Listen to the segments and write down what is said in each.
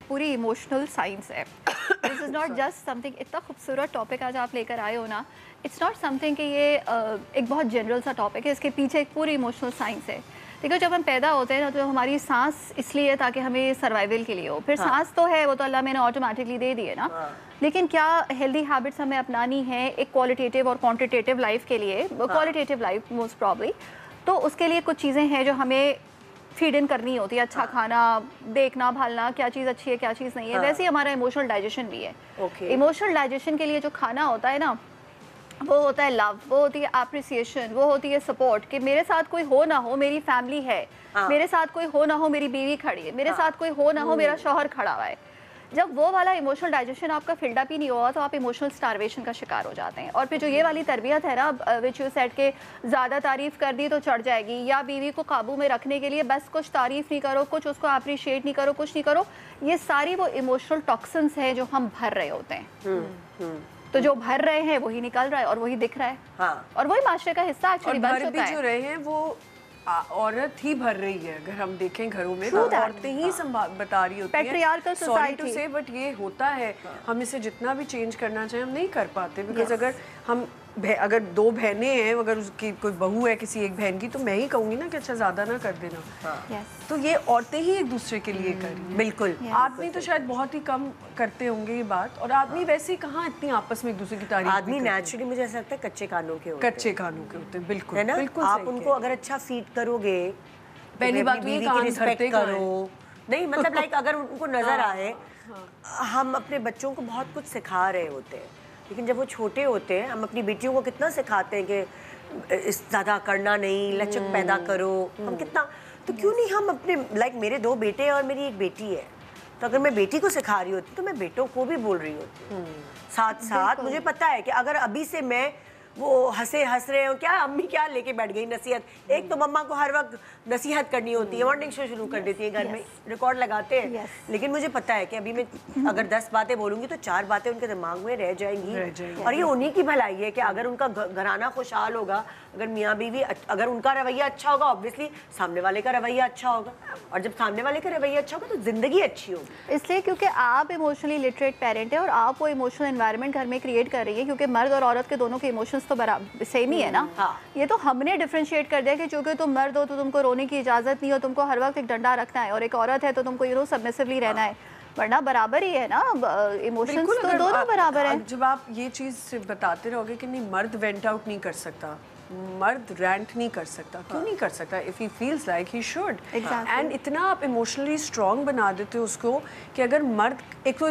पूरी emotional science है. This is not just something, इतना खूबसूरत टॉपिक आज आप लेकर आए हो ना, इट्स नॉट समथिंग कि ये एक बहुत जनरल सा टॉपिक है, इसके पीछे एक पूरी इमोशनल साइंस है. देखो जब हम पैदा होते हैं ना तो हमारी सांस इसलिए है ताकि हमें सर्वाइवल के लिए हो, फिर सांस तो है वो तो अल्लाह मैंने ऑटोमेटिकली दे दी है ना, लेकिन क्या हेल्दी हैबिट्स हमें अपनानी है एक क्वालिटेटिव और क्वांटिटेटिव लाइफ के लिए, क्वालिटेटिव लाइफ मोस्ट प्रॉब्ली, तो उसके लिए कुछ चीज़ें हैं जो हमें फीड इन करनी होती है. अच्छा खाना, देखना भालना, क्या चीज़ अच्छी है क्या चीज़ नहीं है. वैसे ही हमारा इमोशनल डाइजेशन भी है. इमोशनल डाइजेशन के लिए जो खाना होता है ना, वो होता है लव, वो होती है एप्रिसिएशन, वो होती है सपोर्ट, कि मेरे साथ कोई हो ना हो मेरी फैमिली है, मेरे साथ कोई हो ना हो मेरी बीवी खड़ी है, मेरे साथ कोई हो ना हो मेरा शौहर खड़ा हुआ है. जब वो वाला इमोशनल डाइजेशन आपका फिल्डअप ही नहीं हुआ तो आप इमोशनल स्टारवेशन का शिकार हो जाते हैं. और फिर जो ये वाली तरबियत है ना, विच यू सेड के ज़्यादा तारीफ़ कर दी तो चढ़ जाएगी, या बीवी को काबू में रखने के लिए बस कुछ तारीफ़ नहीं करो, कुछ उसको अप्रिशिएट नहीं करो, कुछ नहीं करो, ये सारी वो इमोशनल टॉक्सिन्स हैं जो हम भर रहे होते हैं. तो जो भर रहे हैं वही निकल रहा है और वही दिख रहा है. और वही माशरे का हिस्सा एक्चुअली बन चुका है. जो रहे हैं वो औरत ही भर रही है. अगर हम देखें घरों में तो औरतें ही बता रही होती हैं. पैट्रियार्कल सोसाइटी से, बट ये होता है. हम इसे जितना भी चेंज करना चाहें हम नहीं कर पाते, बिकॉज अगर दो बहनें हैं, अगर उसकी कोई बहू है किसी एक बहन की, तो मैं ही कहूँगी ना कि अच्छा ज़्यादा ना कर देना. तो ये औरतें ही एक दूसरे के लिए कर रही हैं. बिल्कुल. आदमी तो शायद बहुत ही कम करते होंगे ये बात, और आदमी वैसे ही कहाँ इतनी आपस में एक दूसरे की तारीफ. आदमी नेचुरली मुझे ऐसा लगता है कच्चे कानों के होते हैं. बिल्कुल है ना. बिल्कुल आप उनको अगर अच्छा फीड करोगे, पहली बात तो ये कान रिस्पेक्ट करो. नहीं मतलब लाइक अगर उनको नजर आए हम अपने बच्चों को बहुत कुछ सिखा रहे होते हैं, लेकिन जब वो छोटे होते हैं हम अपनी बेटियों को कितना सिखाते हैं कि इस ज़्यादा करना नहीं, लचक पैदा करो. हम कितना, तो क्यों नहीं हम अपने लाइक मेरे 2 बेटे हैं और मेरी एक बेटी है, तो अगर मैं बेटी को सिखा रही होती तो मैं बेटों को भी बोल रही होती. साथ साथ मुझे पता है कि अगर अभी से मैं वो हंस रहे हो क्या अम्मी क्या लेके बैठ गई नसीहत. एक तो मम्मा को हर वक्त नसीहत करनी होती है, मॉर्निंग शो शुरू कर देती है, घर में रिकॉर्ड लगाते हैं. लेकिन मुझे पता है कि अभी मैं अगर 10 बातें बोलूंगी तो 4 बातें उनके दिमाग में रह जाएंगी. और ये उन्हीं की भलाई है कि अगर उनका घराना खुशहाल होगा, अगर मियाँ बीवी अगर उनका रवैया अच्छा होगा, ऑब्वियसली सामने वाले का रवैया अच्छा होगा, और जब सामने वाले का रवैया अच्छा होगा तो जिंदगी अच्छी होगी. इसलिए क्योंकि आप इमोशनली लिटरेट पेरेंट है और आप वो इमोशनल एनवायरनमेंट घर में क्रिएट कर रही है, क्योंकि मर्द और औरत के दोनों के इमोशंस तो बराबर सेम ही है ना. ये तो हमने डिफरेंशिएट कर दिया कि चूंकि तुम मर्द हो तो तुमको रोने की इजाजत नहीं हो, तुमको हर वक्त एक डंडा रखना है, और एक औरत है तो तुमको सबमिसिवली रहना है. वरना बराबर ही है ना, इमोशंस तो दोनों बराबर है. जब आप ये चीज़ बताते रहोगे कि नहीं मर्द वेंट आउट नहीं कर सकता, मर्द रैंट नहीं कर सकता, क्यों नहीं कर सकता? If he feels like he should. And इतना आप इमोशनली स्ट्रॉन्ग बना देते हो उसको कि अगर मर्द एक तो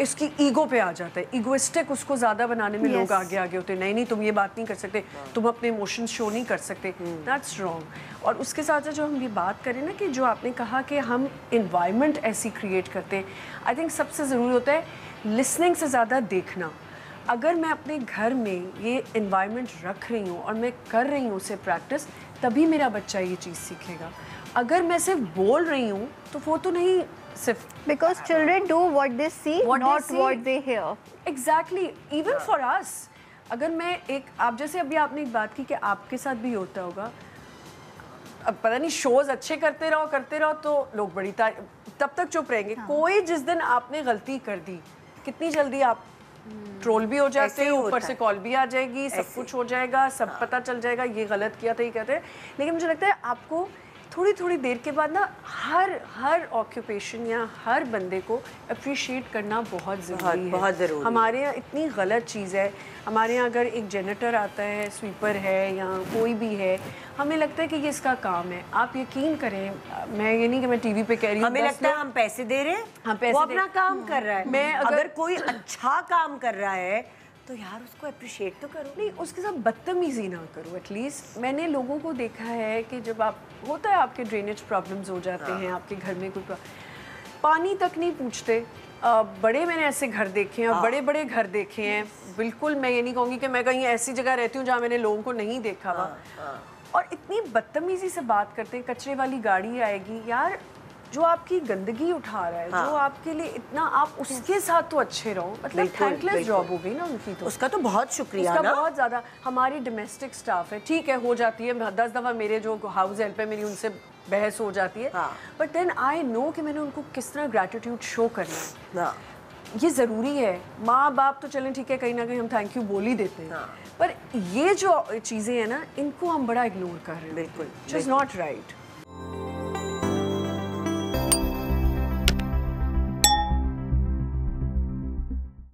इसकी ईगो पे आ जाता है, ईगोइस्टिक उसको ज़्यादा बनाने में लोग आगे होते हैं. नहीं तुम ये बात नहीं कर सकते, तुम अपने इमोशंस शो नहीं कर सकते. That's wrong. और उसके साथ साथ जो हम ये बात करें ना कि जो आपने कहा कि हम इन्वायरमेंट ऐसी क्रिएट करते हैं, आई थिंक सबसे ज़रूरी होता है लिसनिंग से ज़्यादा देखना. अगर मैं अपने घर में ये इन्वायरमेंट रख रही हूँ और मैं कर रही हूँ उसे प्रैक्टिस, तभी मेरा बच्चा ये चीज़ सीखेगा. अगर मैं सिर्फ बोल रही हूँ तो वो तो नहीं सिर्फ, because children do what they see not what they hear. Exactly. Even for us, अगर मैं आप जैसे अभी आपने एक बात की कि आपके साथ भी होता होगा, अब पता नहीं शोज अच्छे करते रहो तो लोग बड़ी तब तक चुप रहेंगे. कोई जिस दिन आपने गलती कर दी, कितनी जल्दी आप ट्रोल भी हो जाते हैं, ऊपर से कॉल भी आ जाएगी, सब कुछ हो जाएगा, सब पता चल जाएगा ये गलत किया था ये कहते हैं. लेकिन मुझे लगता है आपको थोड़ी देर के बाद ना हर ऑक्यूपेशन या हर बंदे को अप्रिशिएट करना बहुत ज़रूरी है. बहुत ज़रूरी. हमारे यहाँ इतनी गलत चीज़ है. हमारे यहाँ अगर एक जेनेटर आता है, स्वीपर है या कोई भी है, हमें लगता है कि ये इसका काम है. आप यकीन करें, मैं ये नहीं कि मैं टीवी पे कह रही हूँ, हमें लगता है हम पैसे दे रहे हैं, वो अपना काम कर रहा है. मैं अगर कोई अच्छा काम कर रहा है तो यार उसको अप्रिशिएट तो करो. नहीं, उसके साथ बदतमीजी ना करो. एटलीस्ट मैंने लोगों को देखा है कि जब होता है आपके ड्रेनेज प्रॉब्लम्स हो जाते हैं, आपके घर में कोई पानी तक नहीं पूछते. बड़े मैंने ऐसे घर देखे हैं और बड़े घर देखे हैं. बिल्कुल मैं ये नहीं कहूँगी कि मैं कहीं ऐसी जगह रहती हूँ जहाँ मैंने लोगों को नहीं देखा हुआ. और इतनी बदतमीजी से बात करते हैं. कचरे वाली गाड़ी आएगी, यार जो आपकी गंदगी उठा रहा है, जो आपके लिए इतना, आप उसके साथ तो अच्छे रहो. मतलब थैंकलेस जॉब हो गई ना उनकी. तो उसका तो बहुत शुक्रिया ना. बहुत ज़्यादा. हमारी डोमेस्टिक स्टाफ है, ठीक है हो जाती है. 10 दफ़ा मेरे जो हाउस हेल्प है मेरी उनसे بحث ہو جاتی ہے. بٹ دین آئی نو کہ میں نے ان کو کس طرح گریٹیٹیوڈ شو کرنا ہے. یہ ضروری ہے. ماں باپ تو چلیں ٹھیک ہے, کہیں نہ کہیں ہم تھینک یو بول ہی دیتے ہیں, پر یہ جو چیزیں ہیں نا ان کو ہم بڑا اگنور کر رہے ہیں. بالکل, اٹ از ناٹ رائٹ.